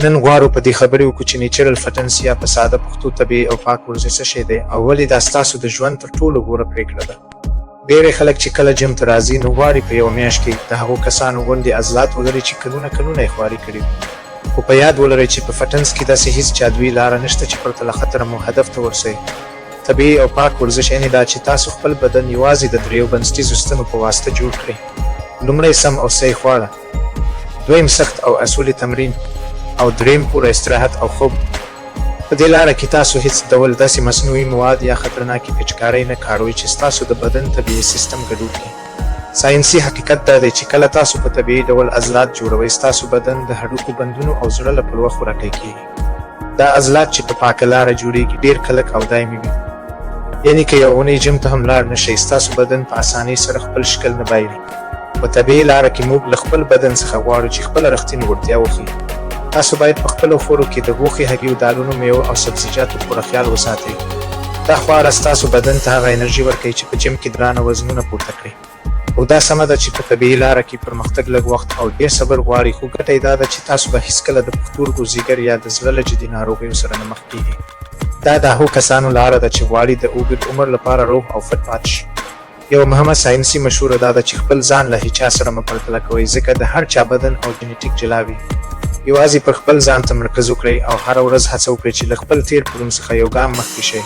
نن غواړو په دې خبرې وکړو چې نیچرل فټنس یا په ساده پښتو طبیعي او پاک ورزش څه شی دی او ولې دا ستاسو د ژوند تر ټولو غوره پرېکړه ده. ډېری خلک چې کله جیم ته راځي نو غواړي په یوه میاشت کې د هغو کسانو غوندې عضلات ولري چې کلونه کلونه یې خواري کړي وي. خو په یاد ولرئ چې په فټنس کې داسې هیڅ جادوي لاره نشته چې پرته له خطره مو هدف ته ورسئ. طبیعي او پاک ورزش یعنې دا چې تاسو خپل بدن یوازې د دریو بنسټیزو ستنو په واسطه جوړ کړئ. لومړی سم او صحیح خواړه، دویم سخت او اصولي تمرین او دریم پوره استراحت او خوب. په دې لاره کې تاسو هیڅ ډول داسې مصنوعي مواد یا خطرناکې پیچکارۍ نه کاروئ چې ستاسو د بدن طبیعي سیستم ګډوډ کړي. ساینسي حقیقت دا دی چې کله تاسو په طبیعي ډول عضلات جوړوئ ستاسو بدن د هډوکو بندونو او زړه له پلوه خوراکی کېږي. دا عضلات چې په پاکه لاره جوړیږي ډېر کلک او دایمي وي، یعنې که یو اونۍ جیم ته هم لاړ نه شئ ستاسو بدن په اسانۍ سره خپل شکل نه بایلي. په طبیعي لاره کې موږ له خپل بدن څخه غواړو چې خپله رښتینې وړتیا وښیي. تاسو باید په خپلو خورو کې د غوښې، هګیو، دالونو، میوو او سبزیجاتو پوره خیال وساتئ. دا خواړه ستاسو بدن ته هغه انرژي ورکوي چې په جیم کې درانه وزنونه پورته کړئ. او دا سمه ده چې په طبیعي لاره کې پرمختګ لږ وخت او ډېر صبر غواړي، خو ګټه یې دا ده چې تاسو به هیڅکله د پښتورګو، ځیګر یا د زړه له جدي ناروغیو سره نه مخ کېږئ. دا د هغو کسانو لاره ده چې غواړي د اوږد عمر لپاره روغ او فټ پاتې شي. یوه مهمه ساینسي مشوره دا ده چې خپل ځان له هیچا سره مه پرتله کوئ، ځکه د هر چا بدن او جینیټیک جلا وي. یوازې پر خپل ځان تمرکز وکړئ او هره ورځ هڅه وکړئ چې له خپل تیر پړون څخه یو ګام مخکې شئ.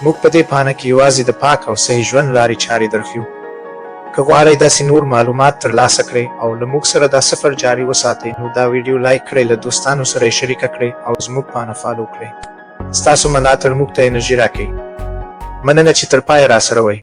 موږ په دې پاڼه کې یوازې د پاک او صحیح ژوند لارې چارې درښیو. که غواړئ داسې نور معلومات ترلاسه کړئ او له موږ سره دا سفر جاري وساتئ نو دا ویډیو لایک کړئ، له دوستانو سره یې شریکه کړئ او زموږ پاڼه فالو کړئ. ستاسو ملاتړ موږ ته انرژي راکوي. مننه چې تر پایه راسره وئ.